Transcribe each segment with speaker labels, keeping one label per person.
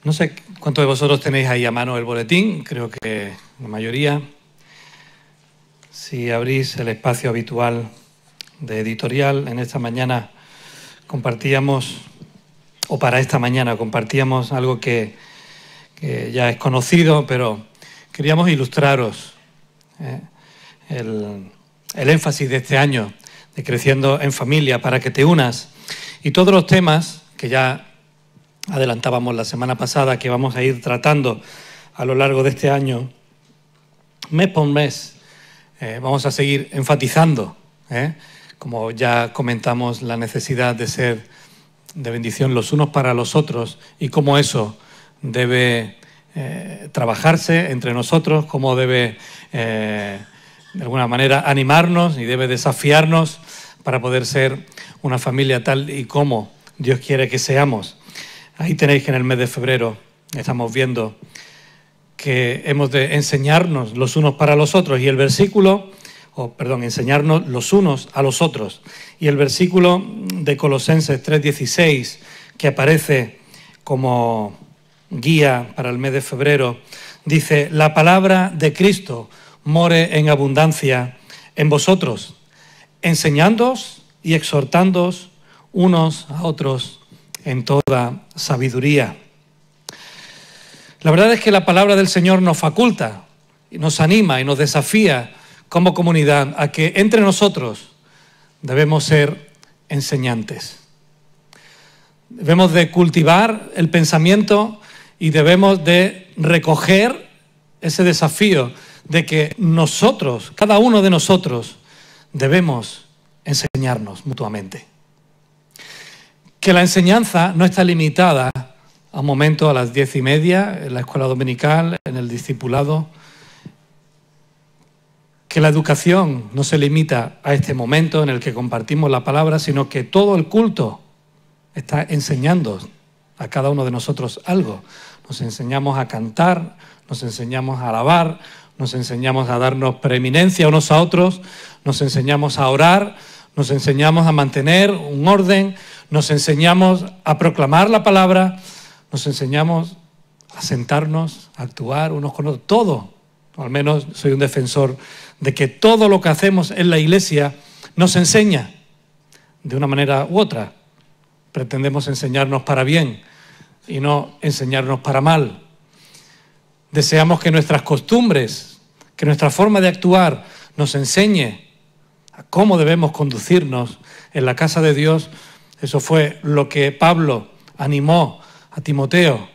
Speaker 1: No sé cuántos de vosotros tenéis ahí a mano el boletín, creo que la mayoría. Si abrís el espacio habitual de editorial, en esta mañana compartíamos, o para esta mañana compartíamos algo que ya es conocido, pero queríamos ilustraros el énfasis de este año de Creciendo en Familia, para que te unas. Y todos los temas que ya adelantábamos la semana pasada, que vamos a ir tratando a lo largo de este año, mes por mes, vamos a seguir enfatizando, como ya comentamos, la necesidad de ser de bendición los unos para los otros y cómo eso debe trabajarse entre nosotros, cómo debe de alguna manera animarnos y debe desafiarnos para poder ser una familia tal y como Dios quiere que seamos. Ahí tenéis que en el mes de febrero estamos viendo que hemos de enseñarnos los unos para los otros y el versículo, enseñarnos los unos a los otros. Y el versículo de Colosenses 3:16, que aparece como guía para el mes de febrero, dice: la palabra de Cristo more en abundancia en vosotros, enseñándoos y exhortándoos unos a otros en toda sabiduría. La verdad es que la palabra del Señor nos faculta, y nos anima y nos desafía como comunidad a que entre nosotros debemos ser enseñantes. Debemos de cultivar el pensamiento y debemos de recoger ese desafío de que nosotros, cada uno de nosotros, debemos enseñarnos mutuamente. Que la enseñanza no está limitada a un momento a las 10:30 en la escuela dominical, en el discipulado. Que la educación no se limita a este momento en el que compartimos la palabra, sino que todo el culto está enseñando a cada uno de nosotros algo. Nos enseñamos a cantar, nos enseñamos a alabar, nos enseñamos a darnos preeminencia unos a otros, nos enseñamos a orar, nos enseñamos a mantener un orden, nos enseñamos a proclamar la palabra, nos enseñamos a sentarnos, a actuar unos con otros, todo. O al menos soy un defensor de que todo lo que hacemos en la iglesia nos enseña de una manera u otra. Pretendemos enseñarnos para bien y no enseñarnos para mal. Deseamos que nuestras costumbres, que nuestra forma de actuar nos enseñe a cómo debemos conducirnos en la casa de Dios. Eso fue lo que Pablo animó a Timoteo.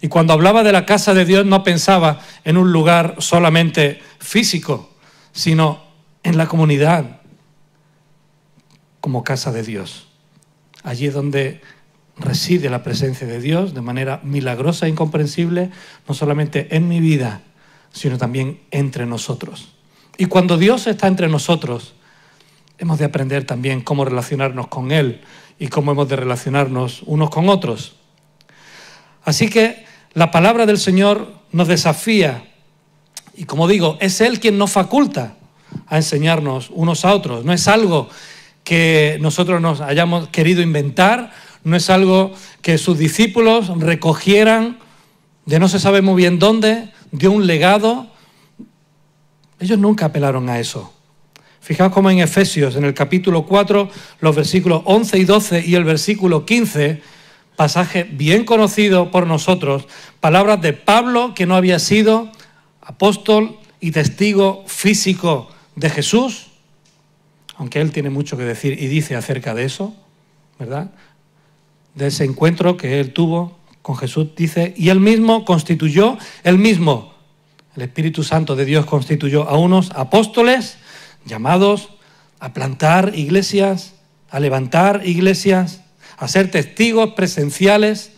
Speaker 1: Y cuando hablaba de la casa de Dios no pensaba en un lugar solamente físico, sino en la comunidad como casa de Dios. Allí es donde reside la presencia de Dios de manera milagrosa e incomprensible, no solamente en mi vida, sino también entre nosotros. Y cuando Dios está entre nosotros, hemos de aprender también cómo relacionarnos con Él y cómo hemos de relacionarnos unos con otros. Así que la palabra del Señor nos desafía y, como digo, es Él quien nos faculta a enseñarnos unos a otros. No es algo que nosotros nos hayamos querido inventar, no es algo que sus discípulos recogieran de no se sabe muy bien dónde, de un legado. Ellos nunca apelaron a eso. Fijaos cómo en Efesios, en el capítulo 4, los versículos 11 y 12 y el versículo 15, pasaje bien conocido por nosotros, palabras de Pablo, que no había sido apóstol y testigo físico de Jesús, aunque él tiene mucho que decir y dice acerca de eso, ¿verdad? De ese encuentro que él tuvo con Jesús, dice, y él mismo constituyó, el Espíritu Santo de Dios constituyó a unos apóstoles llamados a plantar iglesias, a levantar iglesias, a ser testigos presenciales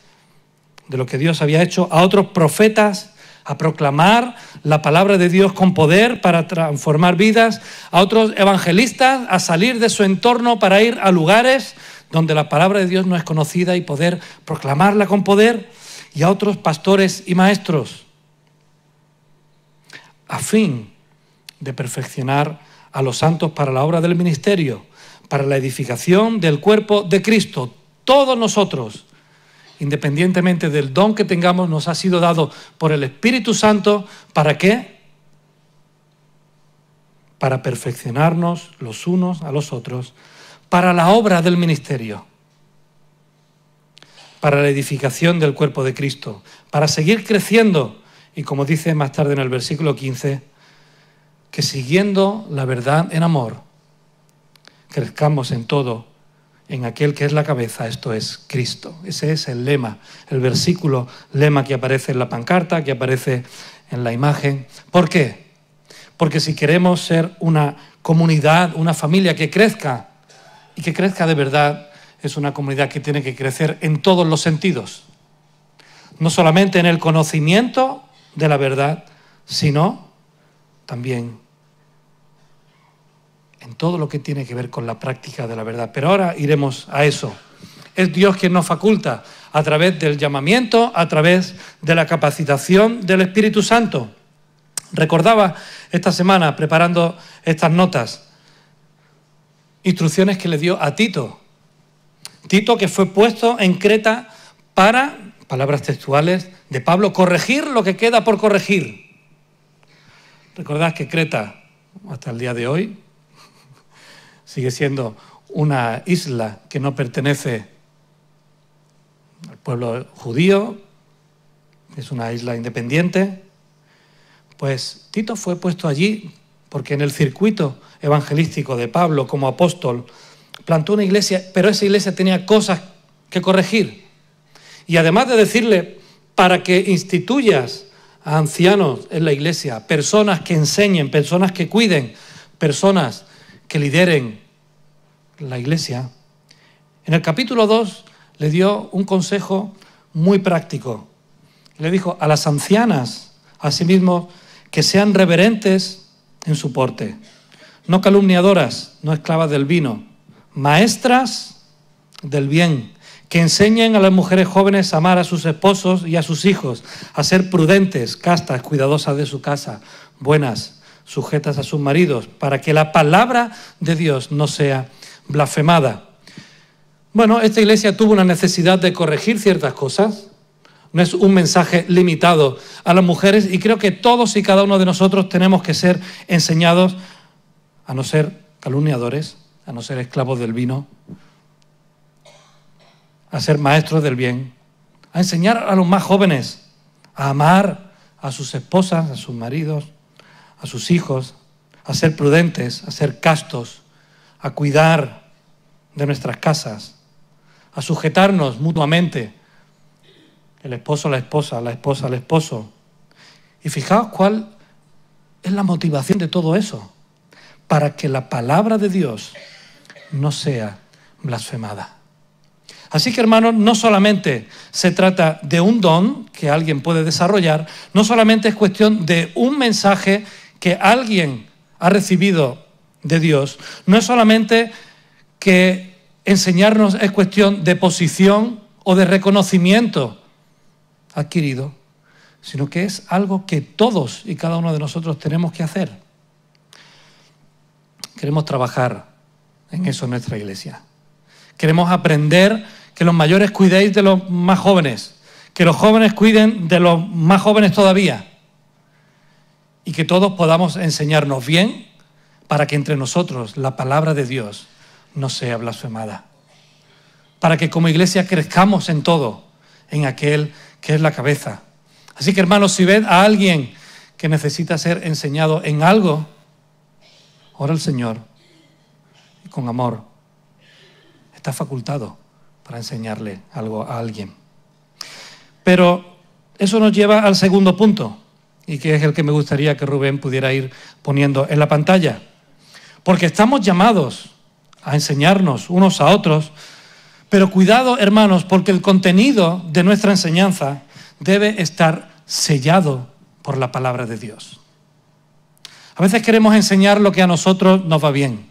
Speaker 1: de lo que Dios había hecho, a otros profetas, a proclamar la palabra de Dios con poder para transformar vidas, a otros evangelistas, a salir de su entorno para ir a lugares donde la palabra de Dios no es conocida y poder proclamarla con poder, y a otros pastores y maestros, a fin de perfeccionar a los santos para la obra del ministerio, para la edificación del cuerpo de Cristo. Todos nosotros independientemente del don que tengamos, nos ha sido dado por el Espíritu Santo. ¿Para qué? Para perfeccionarnos los unos a los otros, para la obra del ministerio, para la edificación del cuerpo de Cristo, para seguir creciendo. Y como dice más tarde en el versículo 15, que siguiendo la verdad en amor, crezcamos en todo en aquel que es la cabeza, esto es Cristo. Ese es el lema, el versículo lema que aparece en la pancarta, que aparece en la imagen. ¿Por qué? Porque si queremos ser una comunidad, una familia que crezca, y que crezca de verdad, es una comunidad que tiene que crecer en todos los sentidos. No solamente en el conocimiento de la verdad, sino también en todo lo que tiene que ver con la práctica de la verdad. Pero ahora iremos a eso. Es Dios quien nos faculta a través del llamamiento, a través de la capacitación del Espíritu Santo. Recordaba esta semana, preparando estas notas, instrucciones que le dio a Tito. Tito, que fue puesto en Creta para, palabras textuales de Pablo, corregir lo que queda por corregir. Recordad que Creta, hasta el día de hoy, sigue siendo una isla que no pertenece al pueblo judío, es una isla independiente. Pues Tito fue puesto allí porque en el circuito evangelístico de Pablo como apóstol plantó una iglesia, pero esa iglesia tenía cosas que corregir. Y además de decirle, para que instituyas a ancianos en la iglesia, personas que enseñen, personas que cuiden, personas que lideren la iglesia, en el capítulo 2 le dio un consejo muy práctico. Le dijo a las ancianas, asimismo, que sean reverentes en su porte, no calumniadoras, no esclavas del vino, maestras del bien, que enseñen a las mujeres jóvenes a amar a sus esposos y a sus hijos, a ser prudentes, castas, cuidadosas de su casa, buenas, sujetas a sus maridos, para que la palabra de Dios no sea blasfemada. Bueno, esta iglesia tuvo una necesidad de corregir ciertas cosas. No es un mensaje limitado a las mujeres, y creo que todos y cada uno de nosotros tenemos que ser enseñados a no ser calumniadores, a no ser esclavos del vino, a ser maestros del bien, a enseñar a los más jóvenes a amar a sus esposas, a sus maridos, a sus hijos, a ser prudentes, a ser castos, a cuidar de nuestras casas, a sujetarnos mutuamente, el esposo a la esposa al esposo. Y fijaos cuál es la motivación de todo eso, para que la palabra de Dios no sea blasfemada. Así que, hermanos, no solamente se trata de un don que alguien puede desarrollar, no solamente es cuestión de un mensaje que alguien ha recibido de Dios, no es solamente que enseñarnos es cuestión de posición o de reconocimiento adquirido, sino que es algo que todos y cada uno de nosotros tenemos que hacer. Queremos trabajar en eso en nuestra iglesia. Queremos aprender que los mayores cuidéis de los más jóvenes, que los jóvenes cuiden de los más jóvenes todavía, y que todos podamos enseñarnos bien para que entre nosotros la palabra de Dios no sea blasfemada. Para que como iglesia crezcamos en todo, en aquel que es la cabeza. Así que, hermanos, si ven a alguien que necesita ser enseñado en algo, ora al Señor y con amor. Está facultado para enseñarle algo a alguien. Pero eso nos lleva al segundo punto, y que es el que me gustaría que Rubén pudiera ir poniendo en la pantalla. Porque estamos llamados a enseñarnos unos a otros, pero cuidado, hermanos, porque el contenido de nuestra enseñanza debe estar sellado por la palabra de Dios. A veces queremos enseñar lo que a nosotros nos va bien.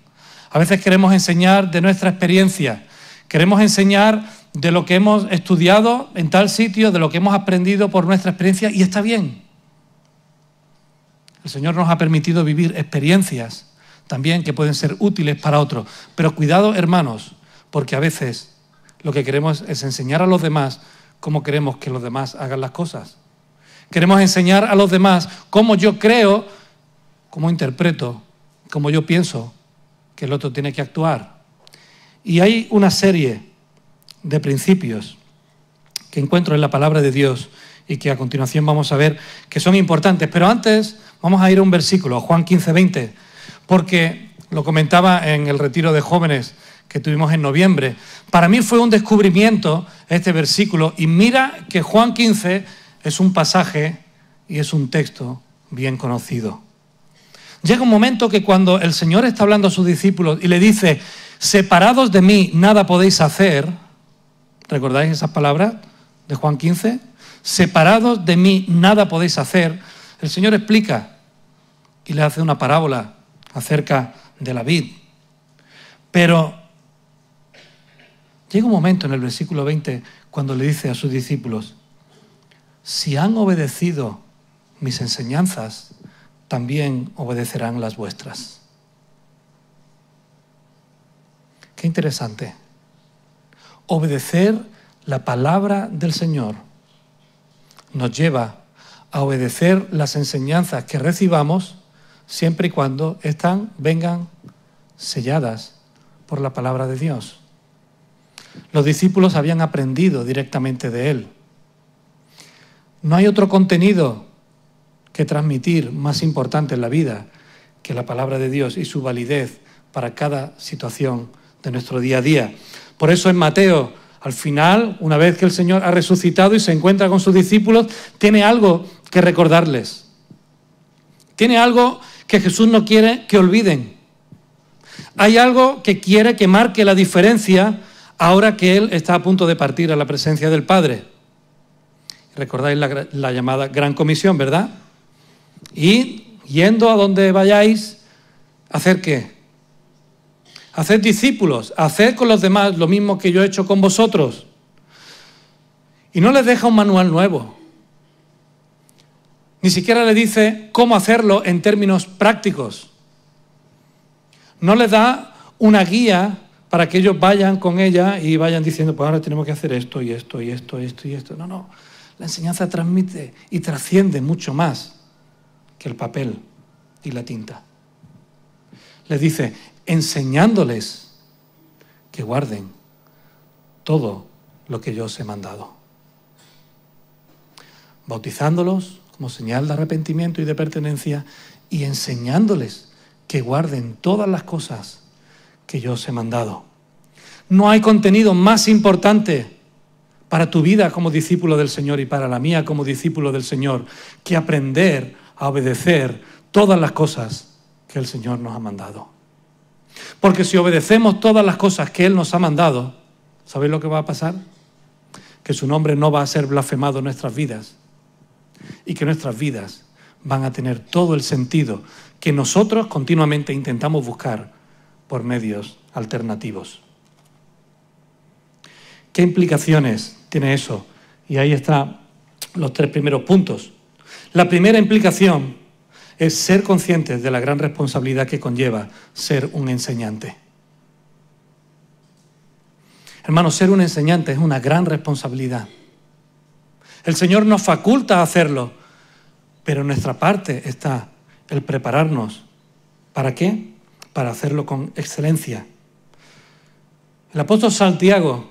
Speaker 1: A veces queremos enseñar de nuestra experiencia. Queremos enseñar de lo que hemos estudiado en tal sitio, de lo que hemos aprendido por nuestra experiencia, y está bien. El Señor nos ha permitido vivir experiencias también que pueden ser útiles para otros. Pero cuidado, hermanos, porque a veces lo que queremos es enseñar a los demás cómo queremos que los demás hagan las cosas. Queremos enseñar a los demás cómo yo creo, cómo interpreto, cómo yo pienso que el otro tiene que actuar. Y hay una serie de principios que encuentro en la palabra de Dios y que a continuación vamos a ver que son importantes. Pero antes vamos a ir a un versículo, Juan 15:20, porque lo comentaba en el retiro de jóvenes que tuvimos en noviembre. Para mí fue un descubrimiento este versículo, y mira que Juan 15 es un pasaje y es un texto bien conocido. Llega un momento que cuando el Señor está hablando a sus discípulos y le dice: separados de mí nada podéis hacer, ¿recordáis esas palabras de Juan 15? Separados de mí nada podéis hacer. El Señor explica y le hace una parábola acerca de la vid. Pero llega un momento en el versículo 20 cuando le dice a sus discípulos: si han obedecido mis enseñanzas, también obedecerán las vuestras. Qué interesante. Obedecer la palabra del Señor nos lleva a obedecer las enseñanzas que recibamos, siempre y cuando vengan selladas por la palabra de Dios. Los discípulos habían aprendido directamente de Él. No hay otro contenido que transmitir más importante en la vida que la palabra de Dios y su validez para cada situación de nuestro día a día. Por eso en Mateo, al final, una vez que el Señor ha resucitado y se encuentra con sus discípulos, tiene algo que recordarles. Tiene algo que Jesús no quiere que olviden. Hay algo que quiere que marque la diferencia ahora que Él está a punto de partir a la presencia del Padre. Recordáis la llamada Gran Comisión, ¿verdad? Y yendo a donde vayáis, ¿hacer qué? Haced discípulos, haced con los demás lo mismo que yo he hecho con vosotros. Y no les deja un manual nuevo. Ni siquiera le dice cómo hacerlo en términos prácticos. No les da una guía para que ellos vayan con ella y vayan diciendo: pues ahora tenemos que hacer esto y esto y esto y esto y esto. No, no. La enseñanza transmite y trasciende mucho más que el papel y la tinta. Les dice: enseñándoles que guarden todo lo que yo os he mandado. Bautizándolos como señal de arrepentimiento y de pertenencia, y enseñándoles que guarden todas las cosas que yo os he mandado. No hay contenido más importante para tu vida como discípulo del Señor y para la mía como discípulo del Señor que aprender a obedecer todas las cosas que el Señor nos ha mandado. Porque si obedecemos todas las cosas que Él nos ha mandado, ¿sabéis lo que va a pasar? Que su nombre no va a ser blasfemado en nuestras vidas y que nuestras vidas van a tener todo el sentido que nosotros continuamente intentamos buscar por medios alternativos. ¿Qué implicaciones tiene eso? Y ahí están los 3 primeros puntos. La primera implicación es ser conscientes de la gran responsabilidad que conlleva ser un enseñante. Hermanos, ser un enseñante es una gran responsabilidad. El Señor nos faculta a hacerlo, pero en nuestra parte está el prepararnos. ¿Para qué? Para hacerlo con excelencia. El apóstol Santiago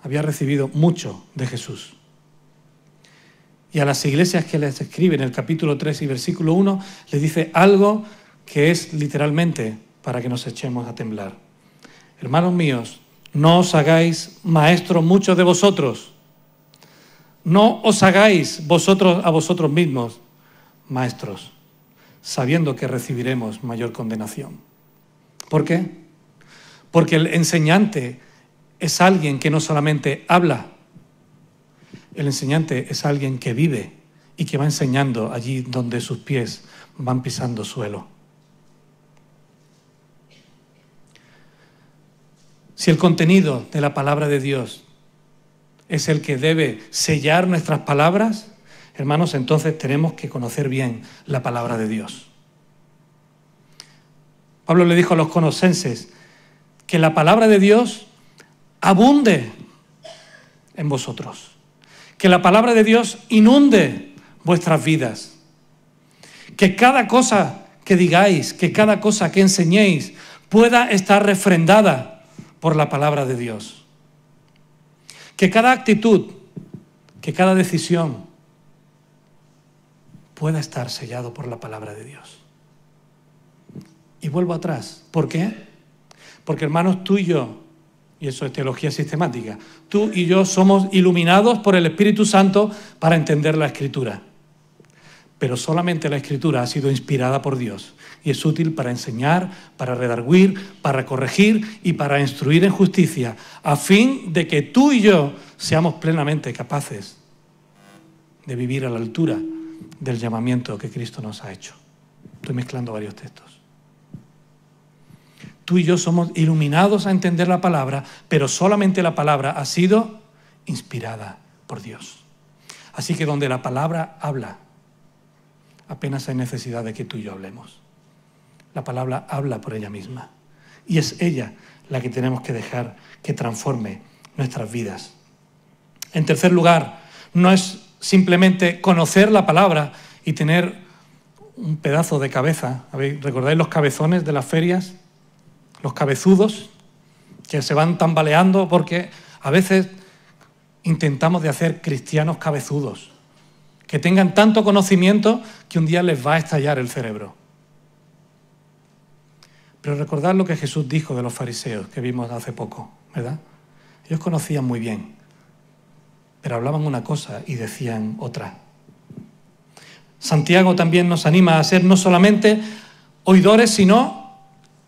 Speaker 1: había recibido mucho de Jesús. Y a las iglesias que les escribe en el capítulo 3 y versículo 1, les dice algo que es literalmente para que nos echemos a temblar. Hermanos míos, no os hagáis maestros muchos de vosotros. No os hagáis vosotros a vosotros mismos maestros, sabiendo que recibiremos mayor condenación. ¿Por qué? Porque el enseñante es alguien que no solamente habla. El enseñante es alguien que vive y que va enseñando allí donde sus pies van pisando suelo. Si el contenido de la palabra de Dios es el que debe sellar nuestras palabras, hermanos, entonces tenemos que conocer bien la palabra de Dios. Pablo le dijo a los colosenses que la palabra de Dios abunde en vosotros. Que la palabra de Dios inunde vuestras vidas. Que cada cosa que digáis, que cada cosa que enseñéis pueda estar refrendada por la palabra de Dios. Que cada actitud, que cada decisión pueda estar sellado por la palabra de Dios. Y vuelvo atrás. ¿Por qué? Porque, hermanos, tú y yo, y eso es teología sistemática, tú y yo somos iluminados por el Espíritu Santo para entender la Escritura. Pero solamente la Escritura ha sido inspirada por Dios y es útil para enseñar, para redarguir, para corregir y para instruir en justicia, a fin de que tú y yo seamos plenamente capaces de vivir a la altura del llamamiento que Cristo nos ha hecho. Estoy mezclando varios textos. Tú y yo somos iluminados a entender la palabra, pero solamente la palabra ha sido inspirada por Dios. Así que donde la palabra habla, apenas hay necesidad de que tú y yo hablemos. La palabra habla por ella misma. Y es ella la que tenemos que dejar que transforme nuestras vidas. En tercer lugar, no es simplemente conocer la palabra y tener un pedazo de cabeza. ¿Recordáis los cabezones de las ferias? Los cabezudos que se van tambaleando porque a veces intentamos de hacer cristianos cabezudos, que tengan tanto conocimiento que un día les va a estallar el cerebro. Pero recordad lo que Jesús dijo de los fariseos que vimos hace poco, ¿verdad? Ellos conocían muy bien, pero hablaban una cosa y decían otra. Santiago también nos anima a ser no solamente oidores, sino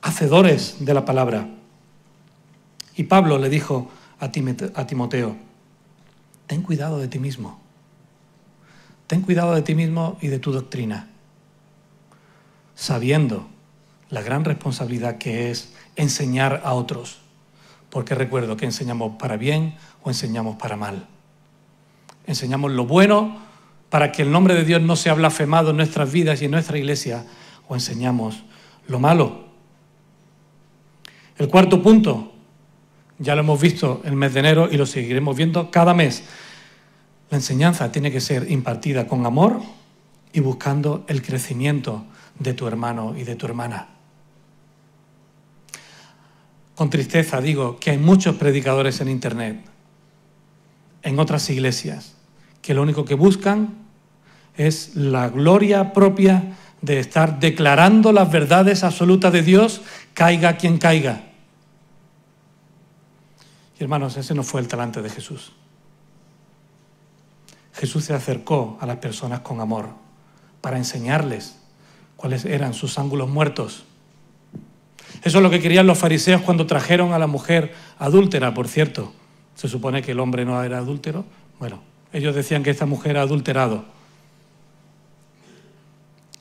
Speaker 1: hacedores de la palabra. Y Pablo le dijo a Timoteo, ten cuidado de ti mismo. Ten cuidado de ti mismo y de tu doctrina, sabiendo la gran responsabilidad que es enseñar a otros, porque recuerdo que enseñamos para bien o enseñamos para mal. Enseñamos lo bueno para que el nombre de Dios no sea blasfemado en nuestras vidas y en nuestra iglesia, o enseñamos lo malo. El cuarto punto, ya lo hemos visto el mes de enero y lo seguiremos viendo cada mes. La enseñanza tiene que ser impartida con amor y buscando el crecimiento de tu hermano y de tu hermana. Con tristeza digo que hay muchos predicadores en Internet, en otras iglesias, que lo único que buscan es la gloria propia de estar declarando las verdades absolutas de Dios, caiga quien caiga. Y hermanos, ese no fue el talante de Jesús. Jesús se acercó a las personas con amor para enseñarles cuáles eran sus ángulos muertos. Eso es lo que querían los fariseos cuando trajeron a la mujer adúltera, por cierto. Se supone que el hombre no era adúltero. Bueno, ellos decían que esta mujer era adulterado.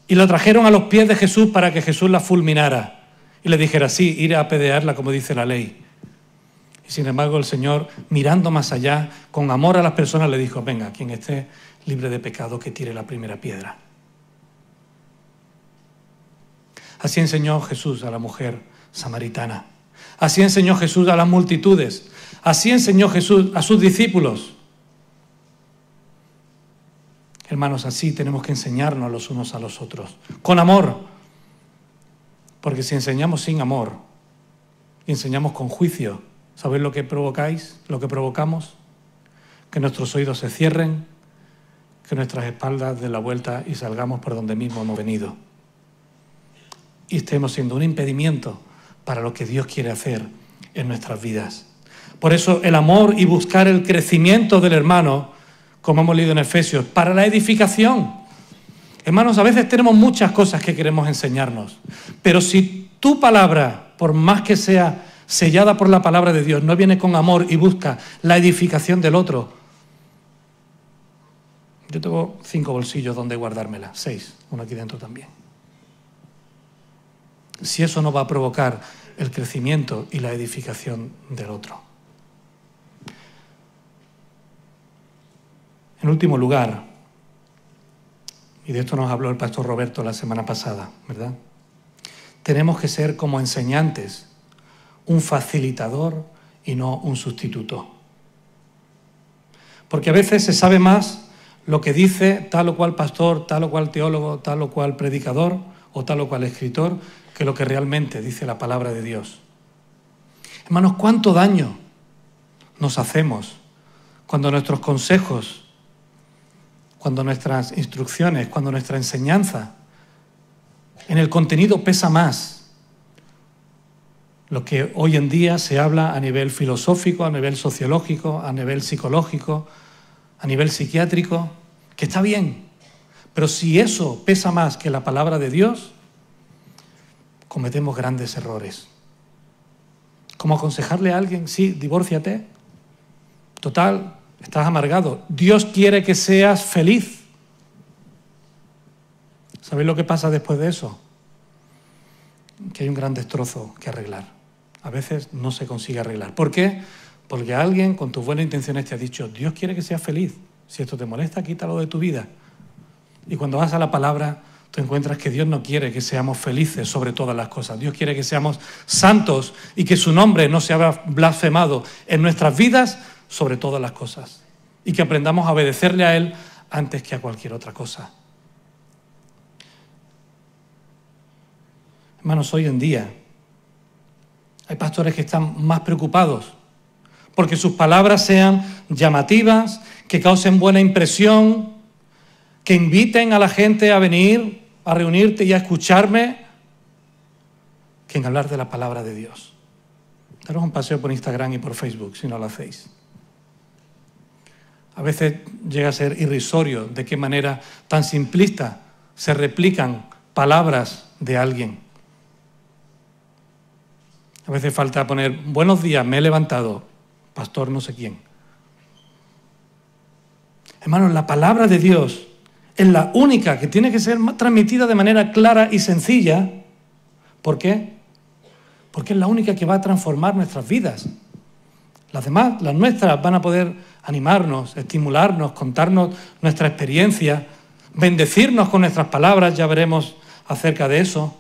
Speaker 1: Y la trajeron a los pies de Jesús para que Jesús la fulminara y le dijera, sí, ir a apedrearla como dice la ley. Y sin embargo el Señor, mirando más allá, con amor a las personas, le dijo, venga, quien esté libre de pecado, que tire la primera piedra. Así enseñó Jesús a la mujer samaritana. Así enseñó Jesús a las multitudes. Así enseñó Jesús a sus discípulos. Hermanos, así tenemos que enseñarnos los unos a los otros, con amor. Porque si enseñamos sin amor y enseñamos con juicio, ¿sabéis lo que provocáis? Lo que provocamos, que nuestros oídos se cierren, que nuestras espaldas den la vuelta y salgamos por donde mismo hemos venido. Y estemos siendo un impedimento para lo que Dios quiere hacer en nuestras vidas. Por eso el amor y buscar el crecimiento del hermano, como hemos leído en Efesios, para la edificación. Hermanos, a veces tenemos muchas cosas que queremos enseñarnos, pero si tu palabra, por más que sea sellada por la palabra de Dios, no viene con amor y busca la edificación del otro. Yo tengo 5 bolsillos donde guardármela, 6, uno aquí dentro también. Si eso no va a provocar el crecimiento y la edificación del otro. En último lugar, y de esto nos habló el pastor Roberto la semana pasada, ¿verdad? Tenemos que ser como enseñantes, un facilitador y no un sustituto. Porque a veces se sabe más lo que dice tal o cual pastor, tal o cual teólogo, tal o cual predicador o tal o cual escritor, que lo que realmente dice la palabra de Dios. Hermanos, ¿cuánto daño nos hacemos cuando nuestros consejos, cuando nuestras instrucciones, cuando nuestra enseñanza en el contenido pesa más lo que hoy en día se habla a nivel filosófico, a nivel sociológico, a nivel psicológico, a nivel psiquiátrico, que está bien, pero si eso pesa más que la palabra de Dios, cometemos grandes errores. ¿Cómo aconsejarle a alguien? Sí, divórciate. Total, estás amargado. Dios quiere que seas feliz. ¿Sabéis lo que pasa después de eso? Que hay un gran destrozo que arreglar. A veces no se consigue arreglar. ¿Por qué? Porque alguien con tus buenas intenciones te ha dicho, Dios quiere que seas feliz. Si esto te molesta, quítalo de tu vida. Y cuando vas a la palabra, tú encuentras que Dios no quiere que seamos felices sobre todas las cosas. Dios quiere que seamos santos y que su nombre no sea blasfemado en nuestras vidas sobre todas las cosas. Y que aprendamos a obedecerle a Él antes que a cualquier otra cosa. Hermanos, hoy en día hay pastores que están más preocupados porque sus palabras sean llamativas, que causen buena impresión, que inviten a la gente a venir, a reunirte y a escucharme, que en hablar de la palabra de Dios. Daros un paseo por Instagram y por Facebook, si no lo hacéis. A veces llega a ser irrisorio de qué manera tan simplista se replican palabras de alguien. A veces falta poner, buenos días, me he levantado, pastor no sé quién. Hermanos, la palabra de Dios es la única que tiene que ser transmitida de manera clara y sencilla. ¿Por qué? Porque es la única que va a transformar nuestras vidas. Las demás, las nuestras, van a poder animarnos, estimularnos, contarnos nuestra experiencia, bendecirnos con nuestras palabras, ya veremos acerca de eso.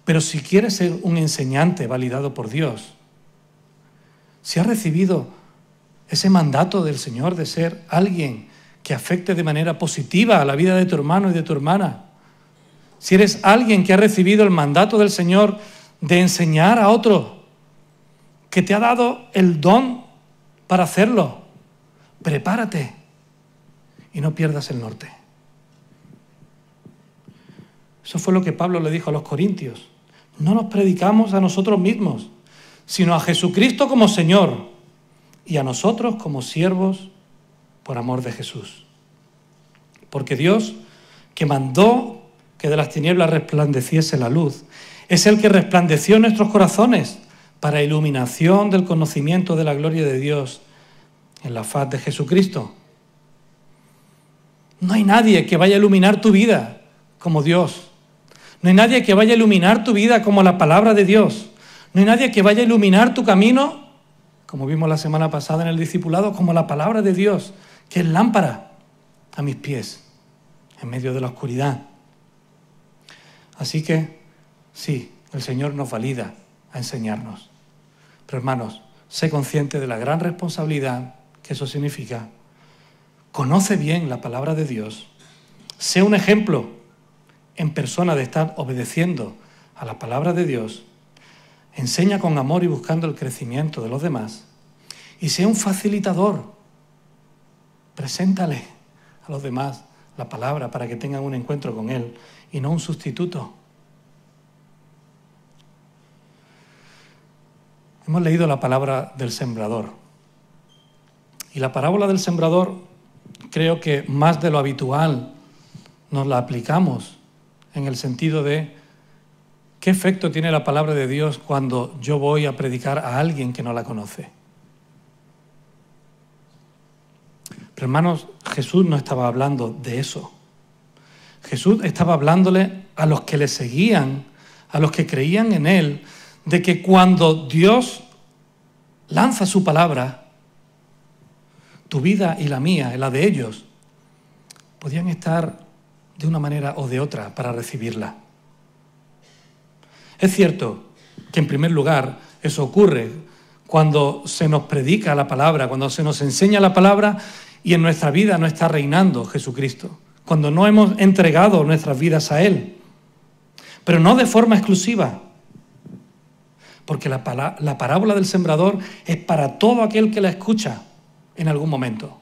Speaker 1: Pero si quieres ser un enseñante validado por Dios, si has recibido ese mandato del Señor de ser alguien que afecte de manera positiva a la vida de tu hermano y de tu hermana, si eres alguien que ha recibido el mandato del Señor de enseñar a otro, que te ha dado el don para hacerlo, prepárate y no pierdas el norte. Eso fue lo que Pablo le dijo a los corintios. No nos predicamos a nosotros mismos, sino a Jesucristo como Señor y a nosotros como siervos por amor de Jesús. Porque Dios, que mandó que de las tinieblas resplandeciese la luz, es el que resplandeció en nuestros corazones para iluminación del conocimiento de la gloria de Dios en la faz de Jesucristo. No hay nadie que vaya a iluminar tu vida como Dios. No hay nadie que vaya a iluminar tu vida como la palabra de Dios. No hay nadie que vaya a iluminar tu camino, como vimos la semana pasada en el discipulado, como la palabra de Dios, que es lámpara a mis pies, en medio de la oscuridad. Así que, sí, el Señor nos valida a enseñarnos. Pero hermanos, sé consciente de la gran responsabilidad que eso significa. Conoce bien la palabra de Dios. Sé un ejemplo en persona de estar obedeciendo a la palabra de Dios. Enseña con amor y buscando el crecimiento de los demás. Y sea un facilitador. Preséntale a los demás la palabra para que tengan un encuentro con Él y no un sustituto. Hemos leído la palabra del sembrador. Y la parábola del sembrador creo que más de lo habitual nos la aplicamos en el sentido de ¿qué efecto tiene la palabra de Dios cuando yo voy a predicar a alguien que no la conoce? Pero hermanos, Jesús no estaba hablando de eso. Jesús estaba hablándole a los que le seguían, a los que creían en Él, de que cuando Dios lanza su palabra, tu vida y la mía, la de ellos, podían estar de una manera o de otra para recibirla. Es cierto que en primer lugar eso ocurre cuando se nos predica la palabra, cuando se nos enseña la palabra y en nuestra vida no está reinando Jesucristo, cuando no hemos entregado nuestras vidas a Él, pero no de forma exclusiva, porque la parábola del sembrador es para todo aquel que la escucha en algún momento.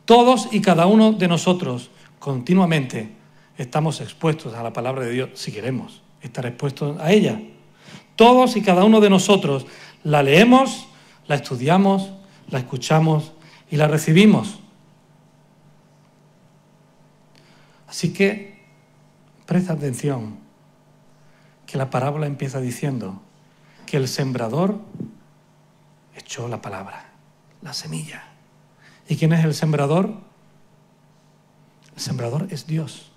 Speaker 1: Todos y cada uno de nosotros continuamente estamos expuestos a la palabra de Dios, si queremos estar expuestos a ella. Todos y cada uno de nosotros la leemos, la estudiamos, la escuchamos y la recibimos. Así que presta atención, que la parábola empieza diciendo que el sembrador echó la palabra, la semilla. ¿Y quién es el sembrador? El sembrador es Dios,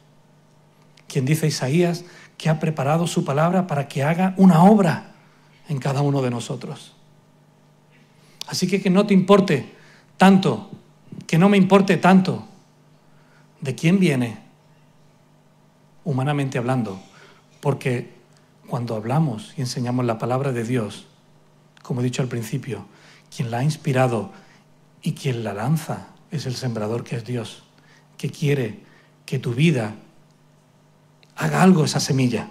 Speaker 1: quien dice Isaías que ha preparado su palabra para que haga una obra en cada uno de nosotros. Así que no te importe tanto, que no me importe tanto de quién viene, humanamente hablando, porque cuando hablamos y enseñamos la palabra de Dios, como he dicho al principio, quien la ha inspirado y quien la lanza es el sembrador, que es Dios, que quiere que tu vida haga algo esa semilla.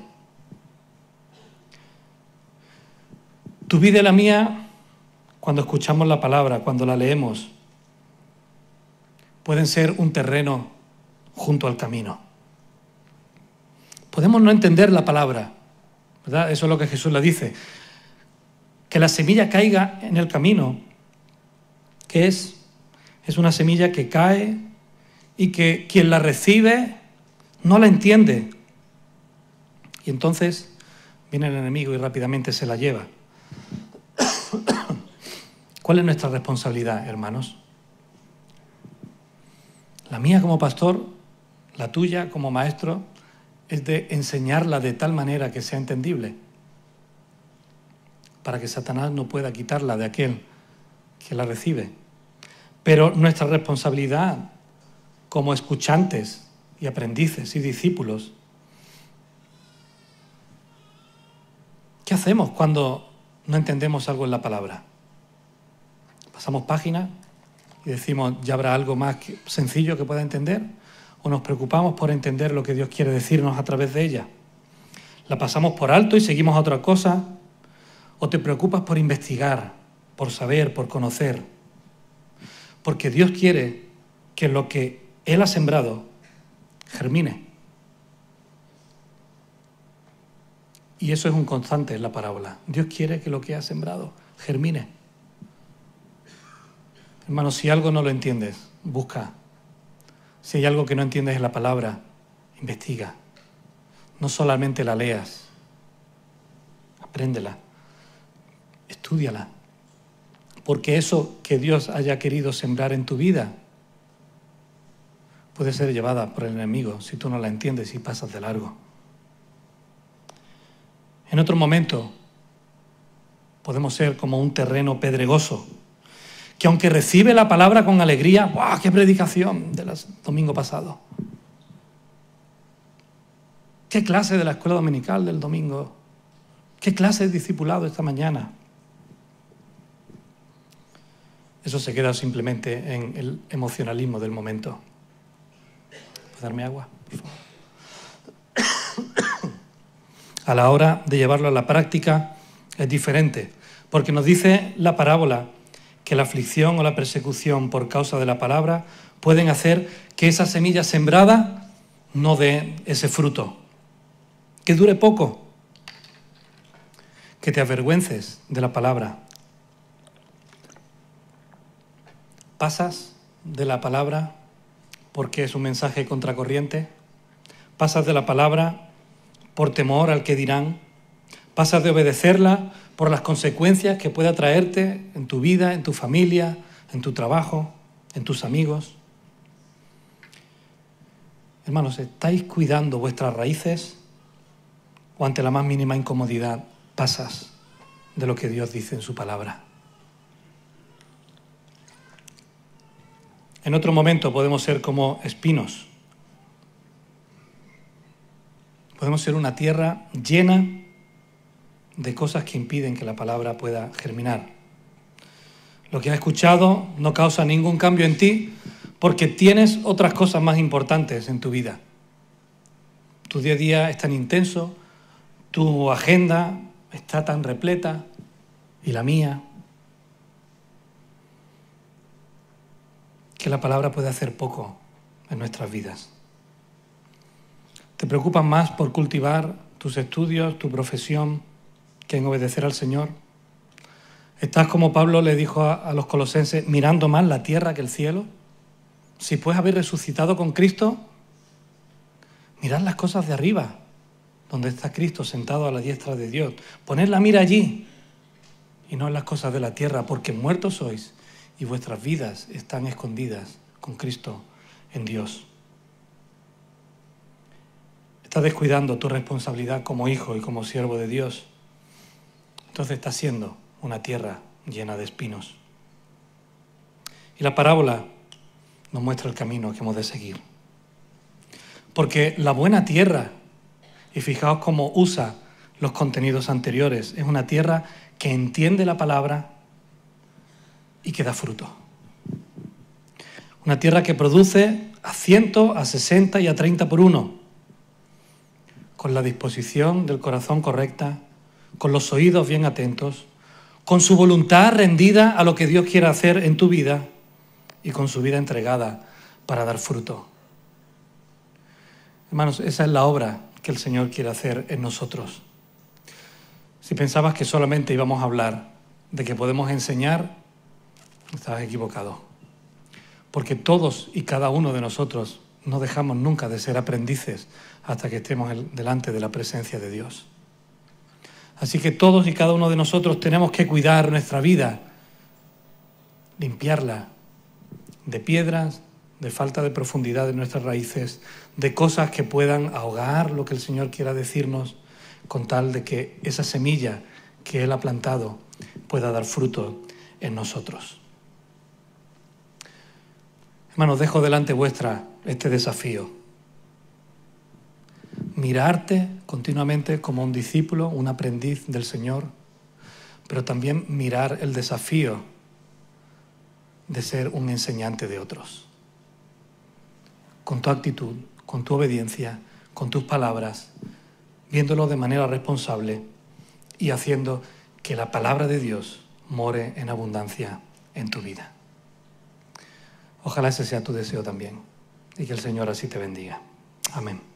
Speaker 1: Tu vida y la mía, cuando escuchamos la palabra, cuando la leemos, pueden ser un terreno junto al camino. Podemos no entender la palabra, ¿verdad? Eso es lo que Jesús le dice. Que la semilla caiga en el camino, que es una semilla que cae y que quien la recibe no la entiende. Y entonces viene el enemigo y rápidamente se la lleva. ¿Cuál es nuestra responsabilidad, hermanos? La mía como pastor, la tuya como maestro, es de enseñarla de tal manera que sea entendible, para que Satanás no pueda quitarla de aquel que la recibe. Pero nuestra responsabilidad como escuchantes y aprendices y discípulos, ¿qué hacemos cuando no entendemos algo en la palabra? ¿Pasamos página y decimos, ya habrá algo más sencillo que pueda entender? ¿O nos preocupamos por entender lo que Dios quiere decirnos a través de ella? ¿La pasamos por alto y seguimos a otra cosa? ¿O te preocupas por investigar, por saber, por conocer? Porque Dios quiere que lo que Él ha sembrado germine. Y eso es un constante en la parábola. Dios quiere que lo que ha sembrado germine. Hermano, si algo no lo entiendes, busca. Si hay algo que no entiendes en la palabra, investiga. No solamente la leas, apréndela, estúdiala. Porque eso que Dios haya querido sembrar en tu vida puede ser llevada por el enemigo si tú no la entiendes y pasas de largo. En otro momento podemos ser como un terreno pedregoso, que aunque recibe la palabra con alegría, ¡guau! ¡Qué predicación del domingo pasado! ¿Qué clase de la escuela dominical del domingo? ¿Qué clase de discipulado esta mañana? Eso se queda simplemente en el emocionalismo del momento. ¿Puedes darme agua, por favor? A la hora de llevarlo a la práctica es diferente, porque nos dice la parábola que la aflicción o la persecución por causa de la palabra pueden hacer que esa semilla sembrada no dé ese fruto, que dure poco, que te avergüences de la palabra. ¿Pasas de la palabra porque es un mensaje contracorriente? ¿Pasas de la palabra por temor al que dirán? ¿Pasas de obedecerla por las consecuencias que pueda traerte en tu vida, en tu familia, en tu trabajo, en tus amigos? Hermanos, ¿estáis cuidando vuestras raíces o ante la más mínima incomodidad pasas de lo que Dios dice en su palabra? En otro momento podemos ser como espinos. Podemos ser una tierra llena de cosas que impiden que la palabra pueda germinar. lo que has escuchado no causa ningún cambio en ti porque tienes otras cosas más importantes en tu vida. Tu día a día es tan intenso, tu agenda está tan repleta, y la mía, que la palabra puede hacer poco en nuestras vidas. ¿Te preocupas más por cultivar tus estudios, tu profesión, que en obedecer al Señor? ¿Estás como Pablo le dijo a los colosenses, mirando más la tierra que el cielo? Si pues habéis resucitado con Cristo, mirad las cosas de arriba, donde está Cristo sentado a la diestra de Dios. Poned la mira allí y no en las cosas de la tierra, porque muertos sois y vuestras vidas están escondidas con Cristo en Dios. Estás descuidando tu responsabilidad como hijo y como siervo de Dios. Entonces estás siendo una tierra llena de espinos. Y la parábola nos muestra el camino que hemos de seguir. Porque la buena tierra, y fijaos cómo usa los contenidos anteriores, es una tierra que entiende la palabra y que da fruto. Una tierra que produce a 100, a 60 y a 30 por uno, con la disposición del corazón correcta, con los oídos bien atentos, con su voluntad rendida a lo que Dios quiere hacer en tu vida y con su vida entregada para dar fruto. Hermanos, esa es la obra que el Señor quiere hacer en nosotros. Si pensabas que solamente íbamos a hablar de que podemos enseñar, estabas equivocado. Porque todos y cada uno de nosotros no dejamos nunca de ser aprendices hasta que estemos delante de la presencia de Dios. Así que todos y cada uno de nosotros tenemos que cuidar nuestra vida, limpiarla de piedras, de falta de profundidad en nuestras raíces, de cosas que puedan ahogar lo que el Señor quiera decirnos, con tal de que esa semilla que Él ha plantado pueda dar fruto en nosotros. Hermanos, dejo delante vuestra este desafío. Mirarte continuamente como un discípulo, un aprendiz del Señor, pero también mirar el desafío de ser un enseñante de otros. Con tu actitud, con tu obediencia, con tus palabras, viéndolo de manera responsable y haciendo que la palabra de Dios more en abundancia en tu vida. Ojalá ese sea tu deseo también y que el Señor así te bendiga. Amén.